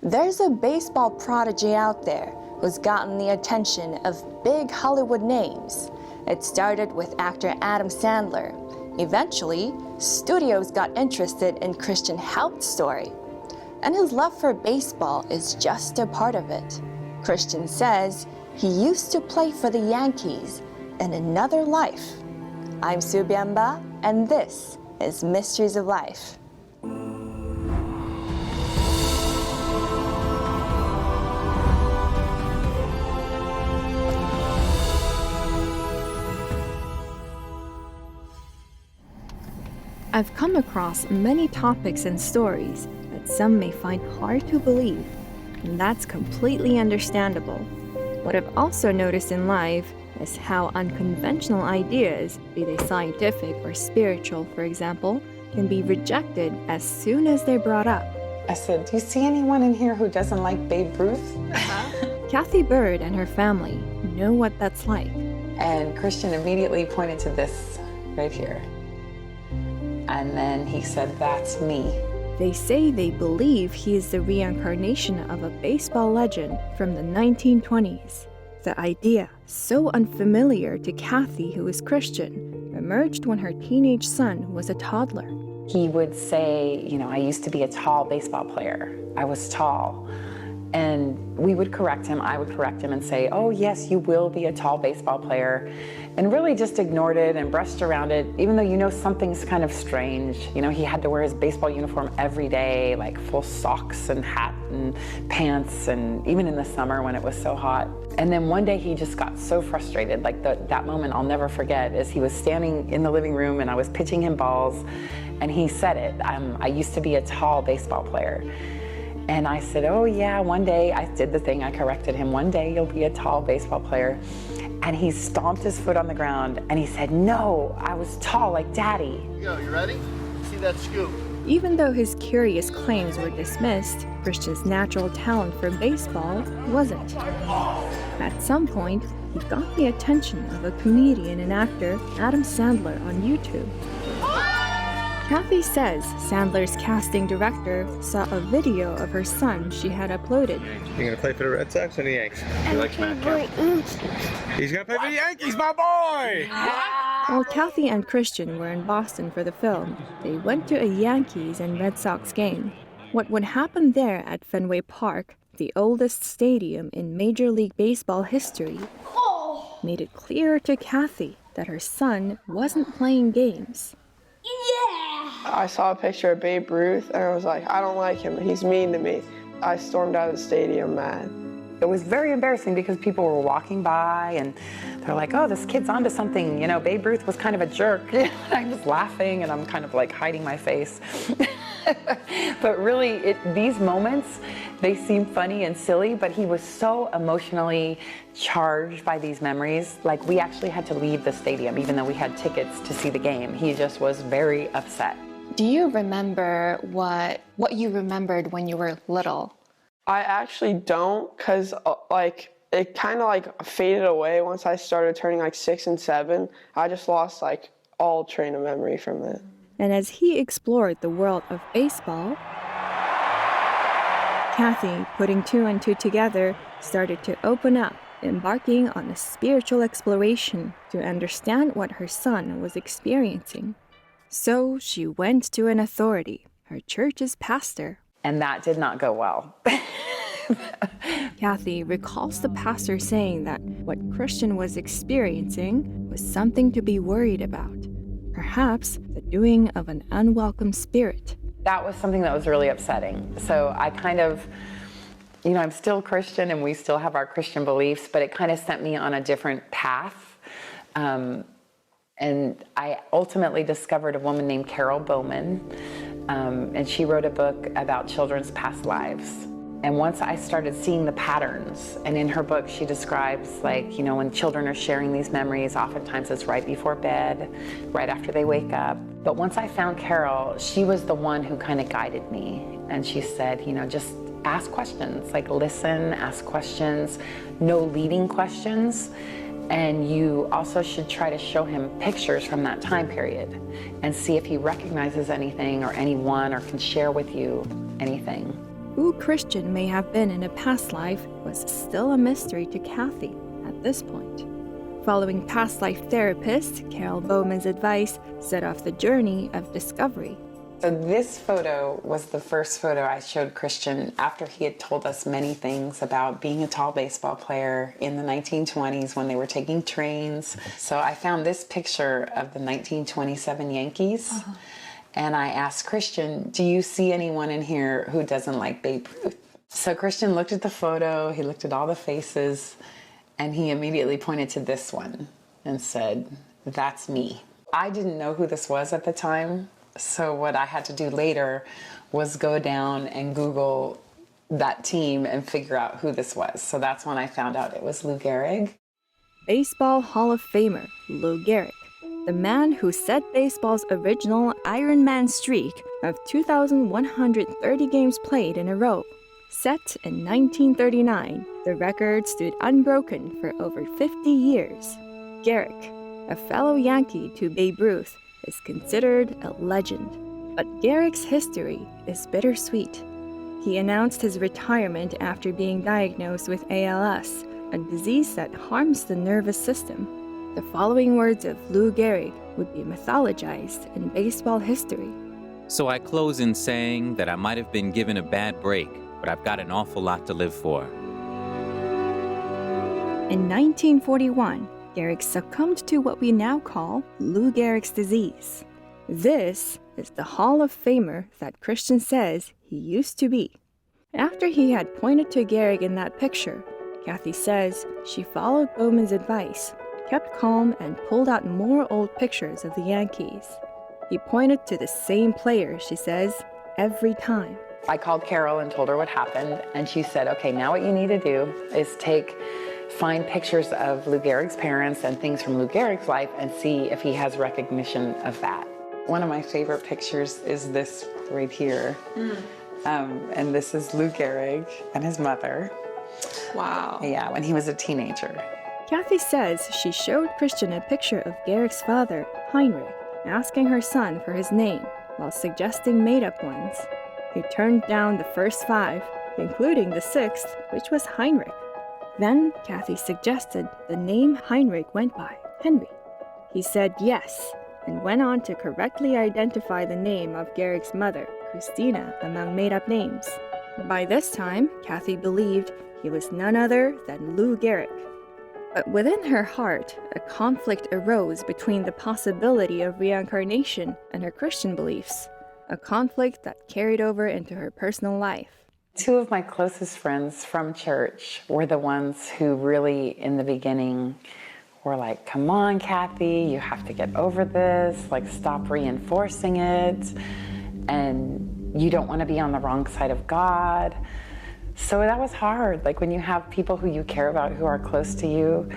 There's a baseball prodigy out there who's gotten the attention of big Hollywood names. It started with actor Adam Sandler. Eventually, studios got interested in Christian Haupt's story. And his love for baseball is just a part of it. Christian says he used to play for the Yankees in another life. I'm Sue Biamba, and this is Mysteries of Life. I've come across many topics and stories that some may find hard to believe, and that's completely understandable. What I've also noticed in life is how unconventional ideas, be they scientific or spiritual, for example, can be rejected as soon as they're brought up. I said, do you see anyone in here who doesn't like Babe Ruth? Kathy Bird and her family know what that's like. And Christian immediately pointed to this right here. And then he said, that's me. They say they believe he is the reincarnation of a baseball legend from the 1920s. The idea, so unfamiliar to Kathy, who is Christian, emerged when her teenage son was a toddler. He would say, I used to be a tall baseball player. I was tall. And we would correct him, I would correct him and say, oh yes, you will be a tall baseball player. And really just ignored it and brushed around it, even though something's kind of strange. He had to wear his baseball uniform every day, like full socks and hat and pants, and even in the summer when it was so hot. And then one day he just got so frustrated, like that moment I'll never forget, is he was standing in the living room and I was pitching him balls, and he said it, I used to be a tall baseball player. And I said, oh yeah, one day, I did the thing, I corrected him, one day you'll be a tall baseball player. And he stomped his foot on the ground and he said, no, I was tall like Daddy. Here you go, you ready? See that scoop? Even though his curious claims were dismissed, Christian's natural talent for baseball wasn't. At some point, he got the attention of a comedian and actor, Adam Sandler, on YouTube. Kathy says Sandler's casting director saw a video of her son she had uploaded. You gonna play for the Red Sox or the Yankees? He likes Matt Kemp. He's gonna play for the Yankees, my boy! While Kathy and Christian were in Boston for the film, they went to a Yankees and Red Sox game. What would happen there at Fenway Park, the oldest stadium in Major League Baseball history, made it clear to Kathy that her son wasn't playing games. I saw a picture of Babe Ruth and I was like, I don't like him, he's mean to me. I stormed out of the stadium mad. It was very embarrassing because people were walking by and they're like, oh, this kid's onto something. Babe Ruth was kind of a jerk. I was laughing and I'm kind of like hiding my face. But really, these moments, they seem funny and silly, but he was so emotionally charged by these memories. Like, we actually had to leave the stadium, even though we had tickets to see the game. He just was very upset. Do you remember what you remembered when you were little? I actually don't, because it kind of faded away once I started turning 6 and 7. I just lost all train of memory from it. And as he explored the world of baseball, Kathy, putting 2 and 2 together, started to open up, embarking on a spiritual exploration to understand what her son was experiencing. So she went to an authority, her church's pastor. And that did not go well. Kathy recalls the pastor saying that what Christian was experiencing was something to be worried about. Perhaps the doing of an unwelcome spirit. That was something that was really upsetting. So I kind of, I'm still Christian and we still have our Christian beliefs, but it kind of sent me on a different path. And I ultimately discovered a woman named Carol Bowman, and she wrote a book about children's past lives. And once I started seeing the patterns, and in her book she describes when children are sharing these memories, oftentimes it's right before bed, right after they wake up. But once I found Carol, she was the one who kind of guided me. And she said, just ask questions, listen, ask questions, no leading questions. And you also should try to show him pictures from that time period and see if he recognizes anything or anyone or can share with you anything. who Christian may have been in a past life was still a mystery to Kathy at this point. Following past life therapist Carol Bowman's advice set off the journey of discovery. So this photo was the first photo I showed Christian after he had told us many things about being a tall baseball player in the 1920s when they were taking trains. So I found this picture of the 1927 Yankees. And I asked Christian, do you see anyone in here who doesn't like Babe Ruth? So Christian looked at the photo, he looked at all the faces, and he immediately pointed to this one and said, that's me. I didn't know who this was at the time. So what I had to do later was go down and Google that team and figure out who this was. So that's when I found out it was Lou Gehrig. Baseball Hall of Famer Lou Gehrig, the man who set baseball's original Iron Man streak of 2,130 games played in a row. Set in 1939, the record stood unbroken for over 50 years. Gehrig, a fellow Yankee to Babe Ruth, is considered a legend. But Gehrig's history is bittersweet. He announced his retirement after being diagnosed with ALS, a disease that harms the nervous system. The following words of Lou Gehrig would be mythologized in baseball history. So I close in saying that I might have been given a bad break, but I've got an awful lot to live for. In 1941, Gehrig succumbed to what we now call Lou Gehrig's disease. This is the Hall of Famer that Christian says he used to be. After he had pointed to Gehrig in that picture, Kathy says she followed Bowman's advice, kept calm, and pulled out more old pictures of the Yankees. He pointed to the same player, she says, every time. I called Carol and told her what happened, and she said, okay, now what you need to do is find pictures of Lou Gehrig's parents and things from Lou Gehrig's life and see if he has recognition of that. One of my favorite pictures is this right here. And this is Lou Gehrig and his mother. Wow. Yeah, when he was a teenager. Kathy says she showed Christian a picture of Gehrig's father, Heinrich, asking her son for his name while suggesting made-up ones. He turned down the first 5, including the 6th, which was Heinrich. Then Kathy suggested the name Heinrich went by, Henry. He said yes, and went on to correctly identify the name of Gehrig's mother, Christina, among made-up names. By this time, Kathy believed he was none other than Lou Gehrig. But within her heart, a conflict arose between the possibility of reincarnation and her Christian beliefs, a conflict that carried over into her personal life. 2 of my closest friends from church were the ones who really, in the beginning, were like, come on, Kathy, you have to get over this, like, stop reinforcing it, and you don't want to be on the wrong side of God. So that was hard, like when you have people who you care about who are close to you,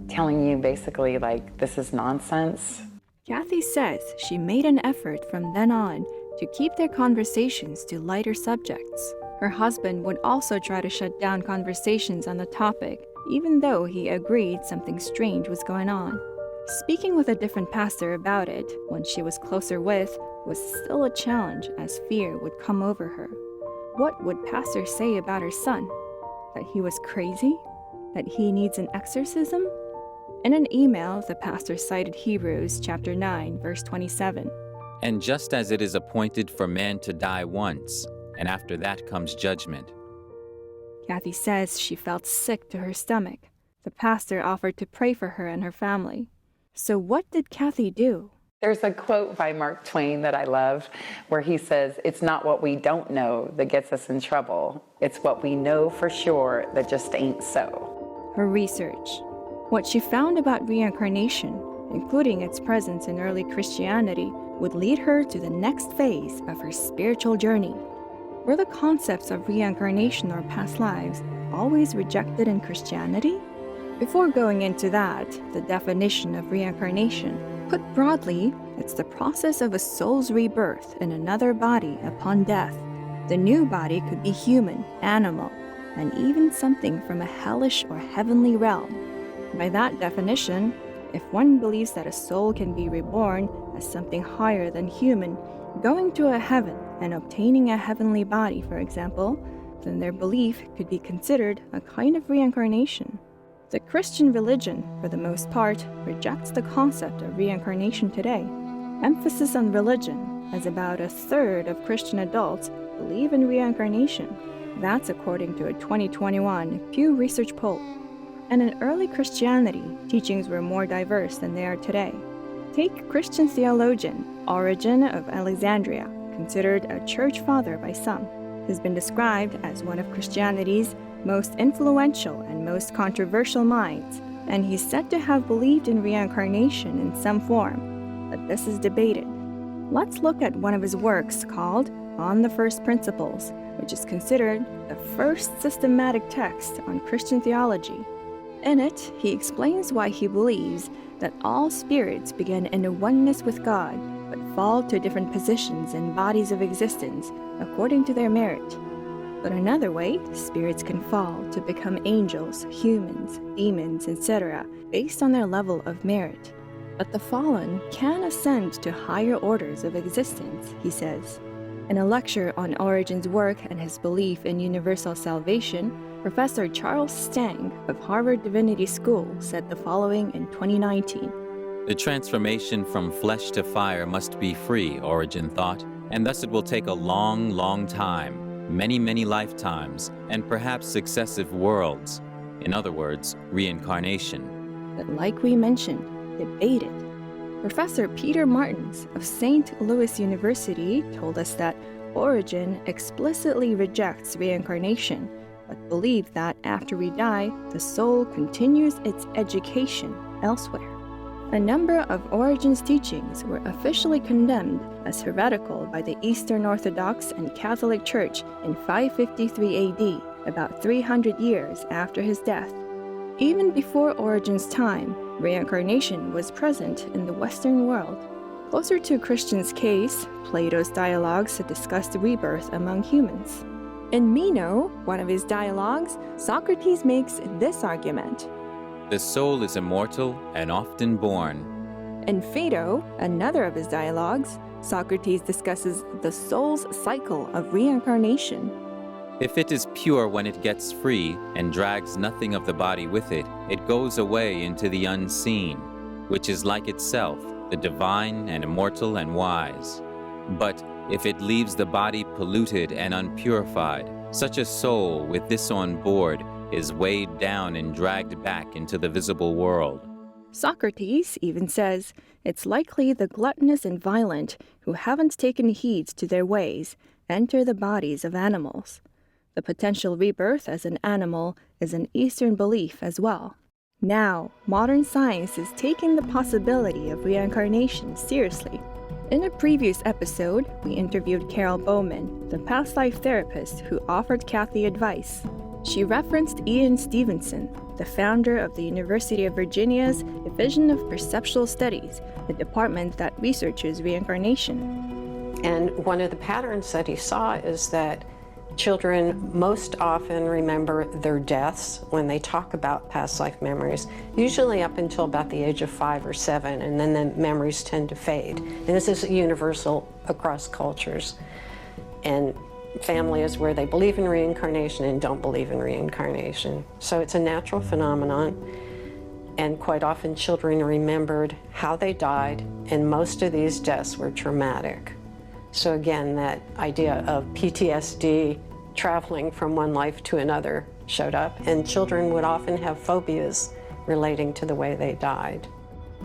telling you basically, like, this is nonsense. Kathy says she made an effort from then on to keep their conversations to lighter subjects. Her husband would also try to shut down conversations on the topic, even though he agreed something strange was going on. Speaking with a different pastor about it, one she was closer with, was still a challenge as fear would come over her. What would pastor say about her son? That he was crazy? That he needs an exorcism? In an email, the pastor cited Hebrews chapter 9, verse 27. And just as it is appointed for man to die once, and after that comes judgment. Kathy says she felt sick to her stomach. The pastor offered to pray for her and her family. So what did Kathy do? There's a quote by Mark Twain that I love where he says, it's not what we don't know that gets us in trouble. It's what we know for sure that just ain't so. Her research. What she found about reincarnation, including its presence in early Christianity, would lead her to the next phase of her spiritual journey. Were the concepts of reincarnation or past lives always rejected in Christianity? Before going into that, the definition of reincarnation, put broadly, it's the process of a soul's rebirth in another body upon death. The new body could be human, animal, and even something from a hellish or heavenly realm. By that definition, if one believes that a soul can be reborn as something higher than human, going to a heaven and obtaining a heavenly body, for example, then their belief could be considered a kind of reincarnation. The Christian religion, for the most part, rejects the concept of reincarnation today. Emphasis on religion, as about a third of Christian adults believe in reincarnation. That's according to a 2021 Pew Research poll. And in early Christianity, teachings were more diverse than they are today. Take Christian theologian Origen of Alexandria, considered a church father by some, has been described as one of Christianity's most influential and most controversial minds, and he's said to have believed in reincarnation in some form, but this is debated. Let's look at one of his works called On the First Principles, which is considered the first systematic text on Christian theology. In it, he explains why he believes that all spirits begin in a oneness with God, but fall to different positions in bodies of existence according to their merit. But another way, spirits can fall to become angels, humans, demons, etc., based on their level of merit. But the fallen can ascend to higher orders of existence, he says. In a lecture on Origen's work and his belief in universal salvation, Professor Charles Stang of Harvard Divinity School said the following in 2019. The transformation from flesh to fire must be free, Origen thought, and thus it will take a long, long time, many, many lifetimes, and perhaps successive worlds. In other words, reincarnation. But like we mentioned, debated. Professor Peter Martins of St. Louis University told us that Origen explicitly rejects reincarnation, but believes that after we die, the soul continues its education elsewhere. A number of Origen's teachings were officially condemned as heretical by the Eastern Orthodox and Catholic Church in 553 AD, about 300 years after his death. Even before Origen's time, reincarnation was present in the Western world. Closer to Christian's case, Plato's dialogues discussed rebirth among humans. In Meno, one of his dialogues, Socrates makes this argument. The soul is immortal and often born. In Phaedo, another of his dialogues, Socrates discusses the soul's cycle of reincarnation. If it is pure when it gets free and drags nothing of the body with it, it goes away into the unseen, which is like itself, the divine and immortal and wise. But if it leaves the body polluted and unpurified, such a soul with this on board is weighed down and dragged back into the visible world. Socrates even says it's likely the gluttonous and violent who haven't taken heed to their ways enter the bodies of animals. The potential rebirth as an animal is an Eastern belief as well. Now, modern science is taking the possibility of reincarnation seriously. In a previous episode, we interviewed Carol Bowman, the past life therapist who offered Kathy advice. She referenced Ian Stevenson, the founder of the University of Virginia's Division of Perceptual Studies, a department that researches reincarnation. And one of the patterns that he saw is that children most often remember their deaths when they talk about past life memories, usually up until about the age of 5 or 7, and then the memories tend to fade. And this is universal across cultures. And families where they believe in reincarnation and don't believe in reincarnation. So it's a natural phenomenon, and quite often children remembered how they died, and most of these deaths were traumatic. So again, that idea of PTSD traveling from one life to another showed up, and children would often have phobias relating to the way they died.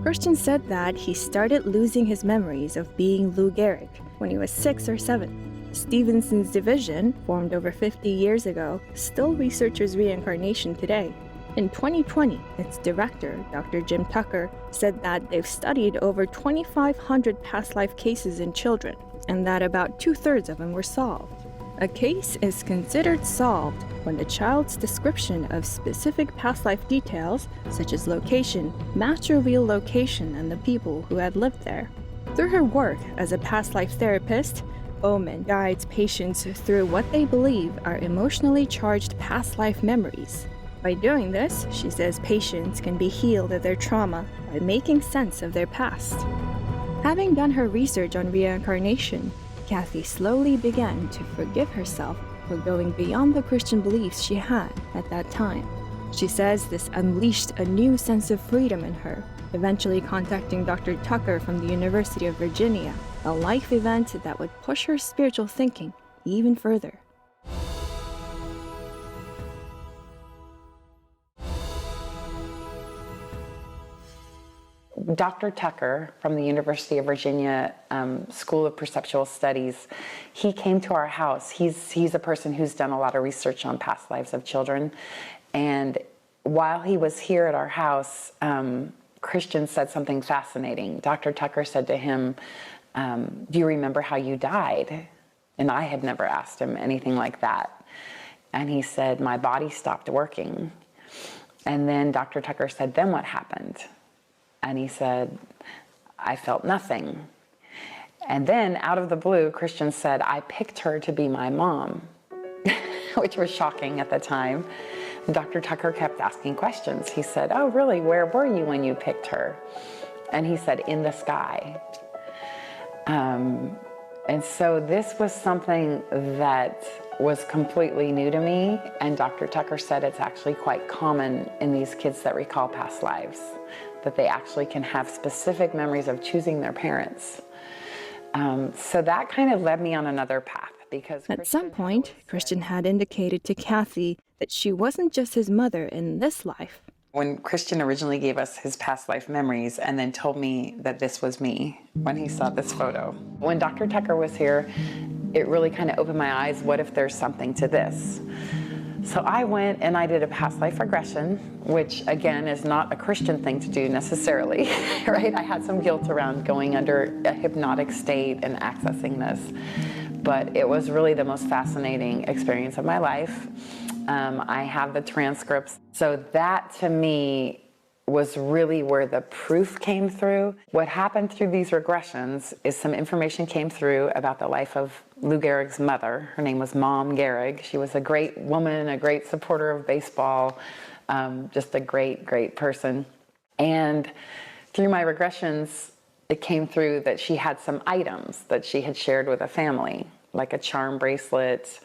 Christian said that he started losing his memories of being Lou Gehrig when he was 6 or 7. Stevenson's division, formed over 50 years ago, still researches reincarnation today. In 2020, its director, Dr. Jim Tucker, said that they've studied over 2,500 past life cases in children, and that about 2/3 of them were solved. A case is considered solved when the child's description of specific past life details, such as location, match a real location and the people who had lived there. Through her work as a past life therapist, Bowman guides patients through what they believe are emotionally charged past life memories. By doing this, she says patients can be healed of their trauma by making sense of their past. Having done her research on reincarnation, Kathy slowly began to forgive herself for going beyond the Christian beliefs she had at that time. She says this unleashed a new sense of freedom in her, eventually contacting Dr. Tucker from the University of Virginia, a life event that would push her spiritual thinking even further. Dr. Tucker from the University of Virginia School of Perceptual Studies, he came to our house. He's a person who's done a lot of research on past lives of children. And while he was here at our house, Christian said something fascinating. Dr. Tucker said to him, do you remember how you died? And I had never asked him anything like that. And he said, my body stopped working. And then Dr. Tucker said, then what happened? And he said, I felt nothing. And then out of the blue, Christian said, I picked her to be my mom, which was shocking at the time. And Dr. Tucker kept asking questions. He said, oh, really? Where were you when you picked her? And he said, in the sky. And so this was something that was completely new to me. And Dr. Tucker said it's actually quite common in these kids that recall past lives, that they actually can have specific memories of choosing their parents. So that kind of led me on another path because at some point, Christian had indicated to Kathy that she wasn't just his mother in this life. When Christian originally gave us his past life memories and then told me that this was me when he saw this photo. When Dr. Tucker was here, it really kind of opened my eyes. What if there's something to this? So I went and I did a past life regression, which again is not a Christian thing to do necessarily, right? I had some guilt around going under a hypnotic state and accessing this, but it was really the most fascinating experience of my life. I have the transcripts. So that to me was really where the proof came through. What happened through these regressions is some information came through about the life of Lou Gehrig's mother. Her name was Mom Gehrig. She was a great woman, a great supporter of baseball, just a great, great person. And through my regressions, it came through that she had some items that she had shared with a family, like a charm bracelet,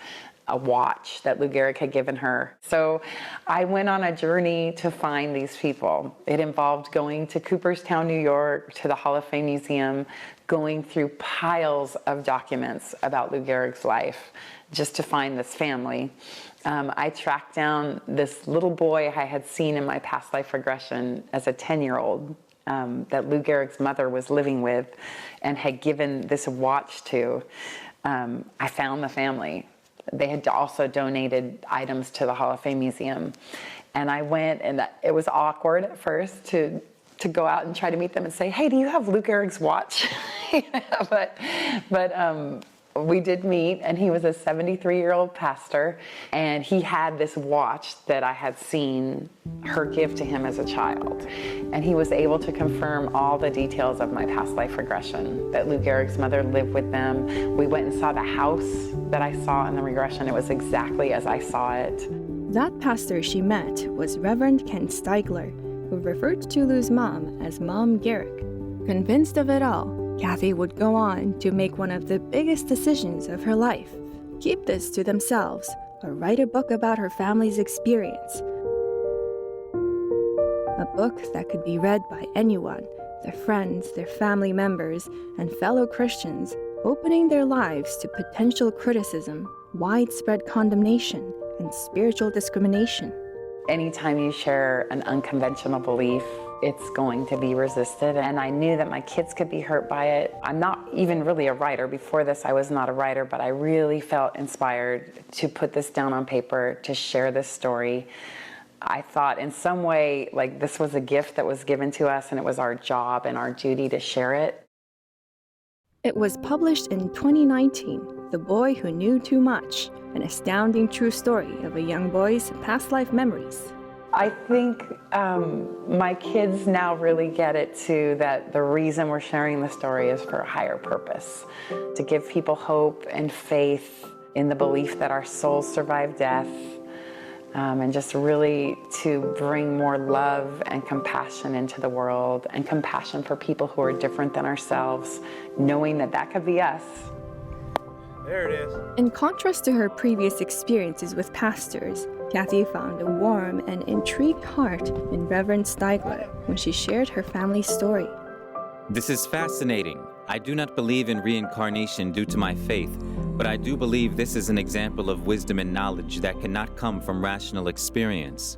a watch that Lou Gehrig had given her. So I went on a journey to find these people. It involved going to Cooperstown, New York, to the Hall of Fame Museum, going through piles of documents about Lou Gehrig's life just to find this family. I tracked down this little boy I had seen in my past life regression as a 10-year-old that Lou Gehrig's mother was living with and had given this watch to. I found the family. They had also donated items to the Hall of Fame Museum. And I went, and it was awkward at first to go out and try to meet them and say, hey, do you have Lou Gehrig's watch? But we did meet, and he was a 73-year-old pastor, and he had this watch that I had seen her give to him as a child. And he was able to confirm all the details of my past life regression, that Lou Gehrig's mother lived with them. We went and saw the house that I saw in the regression. It was exactly as I saw it. That pastor she met was Reverend Ken Steigler, who referred to Lou's mom as Mom Gehrig. Convinced of it all, Kathy would go on to make one of the biggest decisions of her life: keep this to themselves or write a book about her family's experience. A book that could be read by anyone, their friends, their family members, and fellow Christians, opening their lives to potential criticism, widespread condemnation, and spiritual discrimination. Anytime you share an unconventional belief, it's going to be resisted, and I knew that my kids could be hurt by it. I'm not even really a writer. Before this, I was not a writer, but I really felt inspired to put this down on paper, to share this story. I thought in some way, like, this was a gift that was given to us, and it was our job and our duty to share it. It was published in 2019, The Boy Who Knew Too Much, an astounding true story of a young boy's past life memories. I think my kids now really get it too, that the reason we're sharing the story is for a higher purpose, to give people hope and faith in the belief that our souls survive death, and just really to bring more love and compassion into the world, and compassion for people who are different than ourselves, knowing that that could be us. There it is. In contrast to her previous experiences with pastors, Kathy found a warm and intrigued heart in Reverend Steigler when she shared her family's story. This is fascinating. I do not believe in reincarnation due to my faith, but I do believe this is an example of wisdom and knowledge that cannot come from rational experience.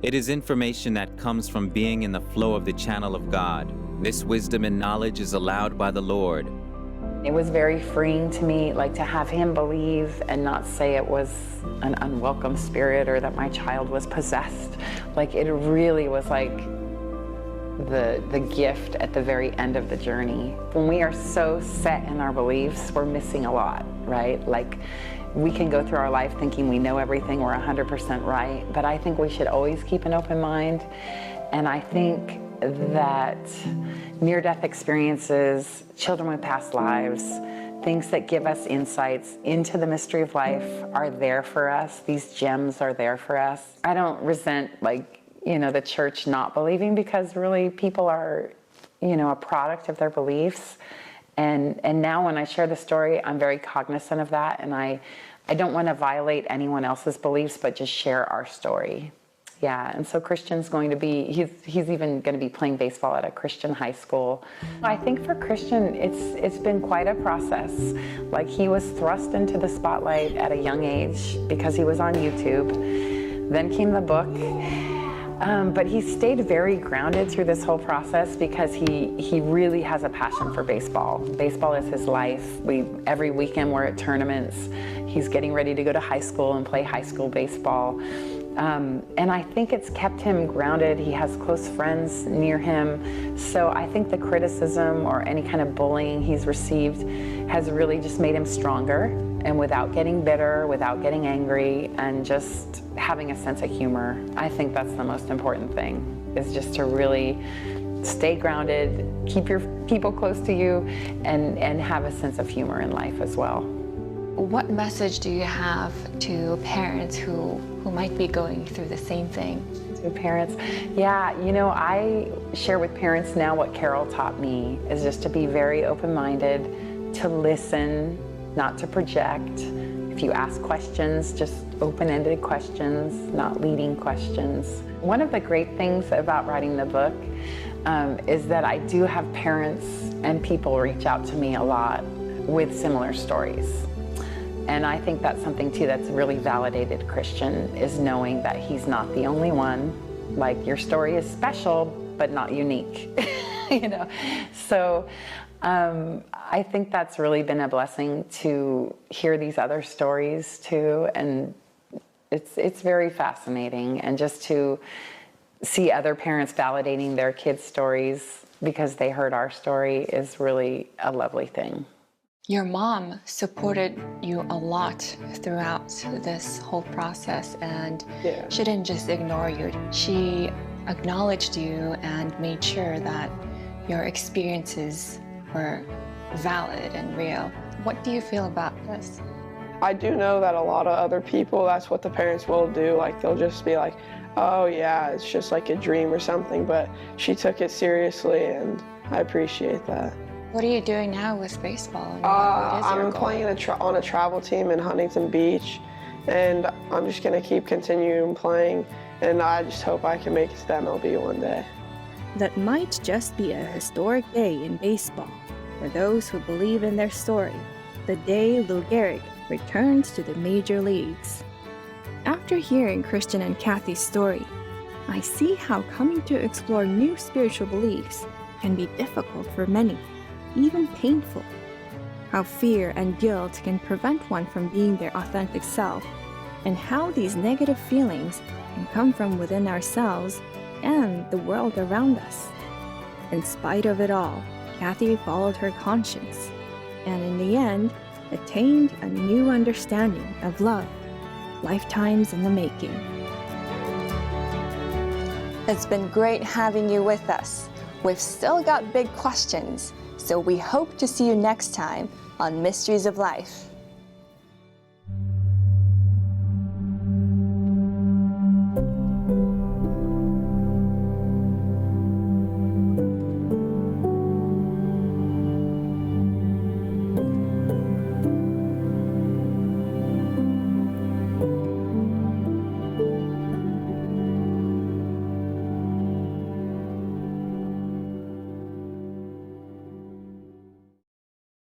It is information that comes from being in the flow of the channel of God. This wisdom and knowledge is allowed by the Lord. It was very freeing to me, like to have him believe and not say it was an unwelcome spirit or that my child was possessed. Like it really was like the gift at the very end of the journey. When we are so set in our beliefs, we're missing a lot, right? Like we can go through our life thinking we know everything, we're 100% right, but I think we should always keep an open mind. And I think that near-death experiences, children with past lives, things that give us insights into the mystery of life are there for us. These gems are there for us. I don't resent, the church not believing, because really people are, a product of their beliefs. And now when I share the story, I'm very cognizant of that. And I don't want to violate anyone else's beliefs, but just share our story. Yeah, and so Christian's going to be, he's even going to be playing baseball at a Christian high school. I think for Christian, it's been quite a process. Like he was thrust into the spotlight at a young age because he was on YouTube. Then came the book. But he stayed very grounded through this whole process because he really has a passion for baseball. Baseball is his life. Every weekend we're at tournaments. He's getting ready to go to high school and play high school baseball. And I think it's kept him grounded. He has close friends near him. So I think the criticism or any kind of bullying he's received has really just made him stronger, and without getting bitter, without getting angry, and just having a sense of humor. I think that's the most important thing, is just to really stay grounded, keep your people close to you, and have a sense of humor in life as well. What message do you have to parents who might be going through the same thing? To parents, yeah, I share with parents now what Carol taught me, is just to be very open-minded, to listen, not to project. If you ask questions, just open-ended questions, not leading questions. One of the great things about writing the book is that I do have parents and people reach out to me a lot with similar stories. And I think that's something too that's really validated Christian, is knowing that he's not the only one. Like, your story is special, but not unique, So I think that's really been a blessing to hear these other stories too. And it's very fascinating. And just to see other parents validating their kids' stories because they heard our story is really a lovely thing. Your mom supported you a lot throughout this whole process, and she didn't just ignore you. She acknowledged you and made sure that your experiences were valid and real. What do you feel about this? I do know that a lot of other people, that's what the parents will do. Like, they'll just be like, oh yeah, it's just like a dream or something, but she took it seriously, and I appreciate that. What are you doing now with baseball? I'm playing on a travel team in Huntington Beach, and I'm just going to keep continuing playing, and I just hope I can make it to the MLB one day. That might just be a historic day in baseball for those who believe in their story, the day Lou Gehrig returned to the major leagues. After hearing Christian and Kathy's story, I see how coming to explore new spiritual beliefs can be difficult for many, even painful. How fear and guilt can prevent one from being their authentic self, and how these negative feelings can come from within ourselves and the world around us. In spite of it all, Kathy followed her conscience, and in the end, attained a new understanding of love, lifetimes in the making. It's been great having you with us. We've still got big questions, so we hope to see you next time on Mysteries of Life.